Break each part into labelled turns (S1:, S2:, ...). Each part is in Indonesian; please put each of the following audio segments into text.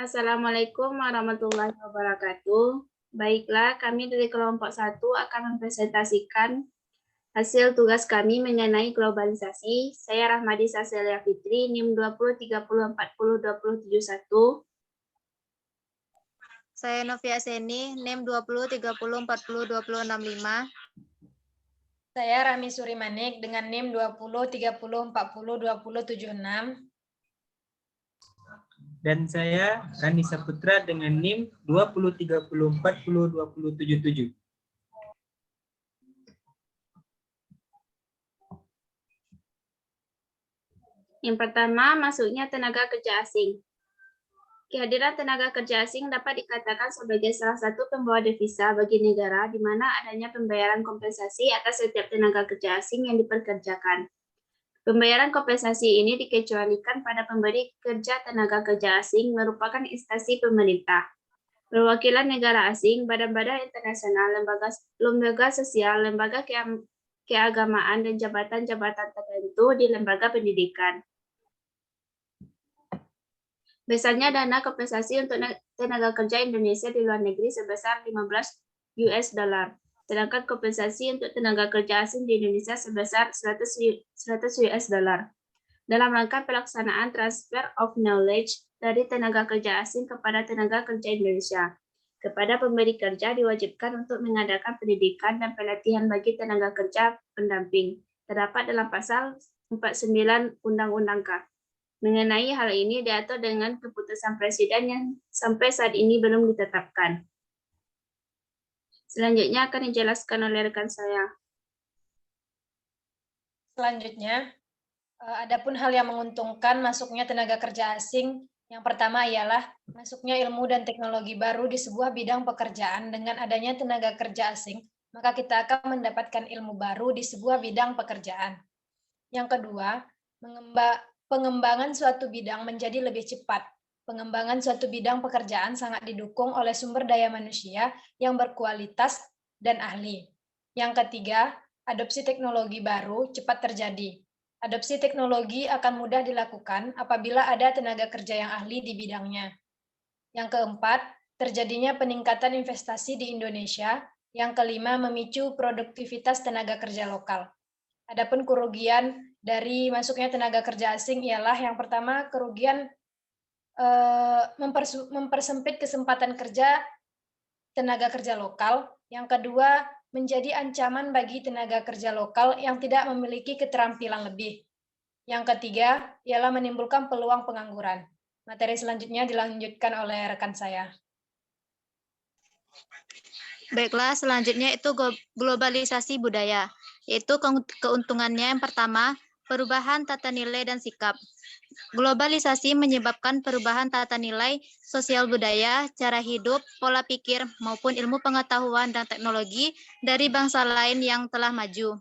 S1: Assalamualaikum warahmatullahi wabarakatuh. Baiklah, kami dari kelompok 1 akan mempresentasikan hasil tugas kami mengenai globalisasi. Saya Rahmadi Saselia Fitri, NIM 2030402071.
S2: Saya Novia Seni, NIM 2030402065.
S3: Saya Rami Surimanik dengan NIM 2030402076.
S4: Dan saya Rani Saputra dengan NIM 2030402077.
S1: Yang pertama, masuknya tenaga kerja asing. Kehadiran tenaga kerja asing dapat dikatakan sebagai salah satu pembawa devisa bagi negara di mana adanya pembayaran kompensasi atas setiap tenaga kerja asing yang diperkerjakan. Pembayaran kompensasi ini dikecualikan pada pemberi kerja tenaga kerja asing merupakan instansi pemerintah, perwakilan negara asing, badan-badan internasional, lembaga sosial, lembaga keagamaan, dan jabatan-jabatan tertentu di lembaga pendidikan. Biasanya dana kompensasi untuk tenaga kerja Indonesia di luar negeri sebesar 15 US dollar, sedangkan kompensasi untuk tenaga kerja asing di Indonesia sebesar 100 US dollar. Dalam rangka pelaksanaan transfer of knowledge dari tenaga kerja asing kepada tenaga kerja Indonesia, kepada pemberi kerja diwajibkan untuk mengadakan pendidikan dan pelatihan bagi tenaga kerja pendamping, terdapat dalam pasal 49 Undang-Undang KAF. Mengenai hal ini diatur dengan keputusan Presiden yang sampai saat ini belum ditetapkan. Selanjutnya akan dijelaskan oleh rekan saya.
S3: Selanjutnya, adapun hal yang menguntungkan masuknya tenaga kerja asing, yang pertama ialah masuknya ilmu dan teknologi baru di sebuah bidang pekerjaan. Dengan adanya tenaga kerja asing, maka kita akan mendapatkan ilmu baru di sebuah bidang pekerjaan. Yang kedua, pengembangan suatu bidang menjadi lebih cepat. Pengembangan suatu bidang pekerjaan sangat didukung oleh sumber daya manusia yang berkualitas dan ahli. Yang ketiga, adopsi teknologi baru cepat terjadi. Adopsi teknologi akan mudah dilakukan apabila ada tenaga kerja yang ahli di bidangnya. Yang keempat, terjadinya peningkatan investasi di Indonesia. Yang kelima, memicu produktivitas tenaga kerja lokal. Adapun kerugian dari masuknya tenaga kerja asing ialah yang pertama kerugian mempersempit kesempatan kerja tenaga kerja lokal. Yang kedua menjadi ancaman bagi tenaga kerja lokal yang tidak memiliki keterampilan lebih. Yang ketiga ialah menimbulkan peluang pengangguran. Materi selanjutnya dilanjutkan oleh rekan saya.
S2: Baiklah, selanjutnya itu globalisasi budaya, yaitu keuntungannya yang pertama, perubahan tata nilai dan sikap. Globalisasi menyebabkan perubahan tata nilai, sosial budaya, cara hidup, pola pikir, maupun ilmu pengetahuan dan teknologi dari bangsa lain yang telah maju.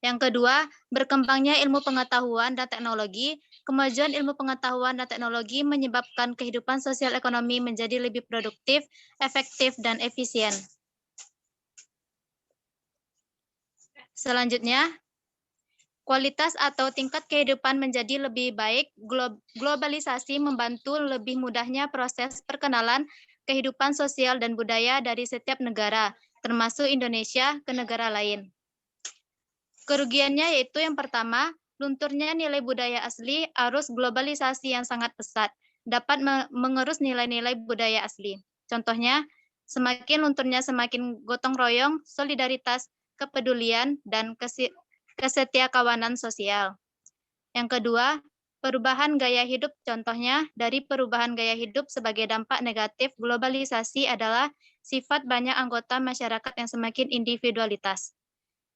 S2: Yang kedua, berkembangnya ilmu pengetahuan dan teknologi. Kemajuan ilmu pengetahuan dan teknologi menyebabkan kehidupan sosial ekonomi menjadi lebih produktif, efektif, dan efisien. Selanjutnya, kualitas atau tingkat kehidupan menjadi lebih baik. Globalisasi membantu lebih mudahnya proses perkenalan kehidupan sosial dan budaya dari setiap negara, termasuk Indonesia, ke negara lain. Kerugiannya yaitu yang pertama, lunturnya nilai budaya asli, arus globalisasi yang sangat pesat, dapat mengerus nilai-nilai budaya asli. Contohnya, semakin lunturnya semakin gotong royong, solidaritas, kepedulian, dan kesetiakawanan sosial. Yang kedua, perubahan gaya hidup. Contohnya, dari perubahan gaya hidup sebagai dampak negatif globalisasi adalah sifat banyak anggota masyarakat yang semakin individualitas.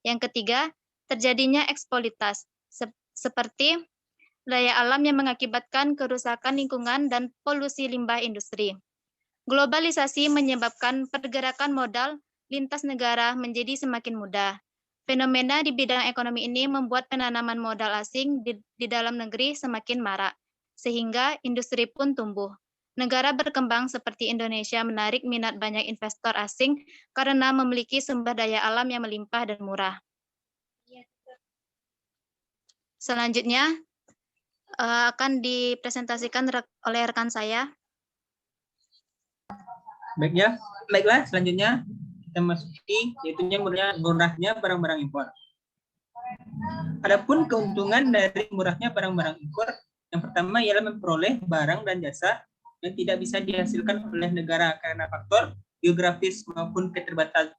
S2: Yang ketiga, terjadinya eksploitasi, seperti daya alam yang mengakibatkan kerusakan lingkungan dan polusi limbah industri. Globalisasi menyebabkan pergerakan modal lintas negara menjadi semakin mudah. Fenomena di bidang ekonomi ini membuat penanaman modal asing di dalam negeri semakin marak, sehingga industri pun tumbuh. Negara berkembang seperti Indonesia menarik minat banyak investor asing karena memiliki sumber daya alam yang melimpah dan murah. Selanjutnya akan dipresentasikan oleh rekan saya.
S4: Baiklah, selanjutnya kita masuki yaitu murahnya barang-barang impor. Adapun keuntungan dari murahnya barang-barang impor, yang pertama ialah memperoleh barang dan jasa yang tidak bisa dihasilkan oleh negara karena faktor geografis maupun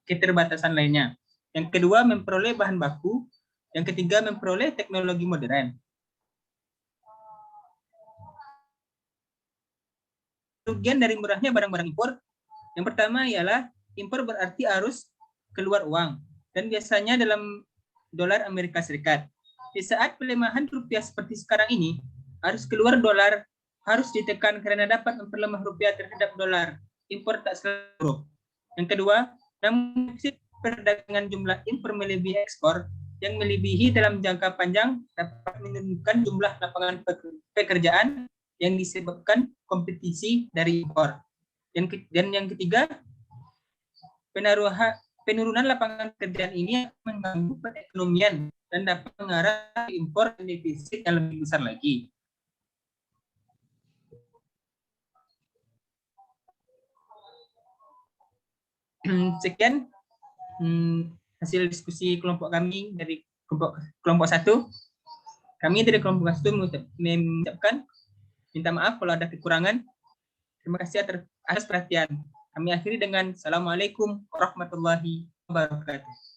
S4: keterbatasan lainnya. Yang kedua, memperoleh bahan baku. Yang ketiga, memperoleh teknologi modern. Kerugian dari murahnya barang-barang impor, yang pertama ialah impor berarti harus keluar uang, dan biasanya dalam dolar Amerika Serikat. Di saat pelemahan rupiah seperti sekarang ini, harus keluar dolar harus ditekan karena dapat memperlemah rupiah terhadap dolar. Impor tak selalu. Yang kedua, namun defisit perdagangan jumlah impor melebihi ekspor yang melebihi dalam jangka panjang dapat menurunkan jumlah lapangan pekerjaan yang disebabkan kompetisi dari impor. Dan yang ketiga, penurunan lapangan pekerjaan ini mengganggu perekonomian dan dapat mengarah ke impor dan defisit yang lebih besar lagi. Sekian hasil diskusi kelompok kami dari kelompok 1. Kami dari kelompok 1 mengucapkan minta maaf kalau ada kekurangan. Terima kasih atas perhatian. Kami akhiri dengan Assalamualaikum warahmatullahi wabarakatuh.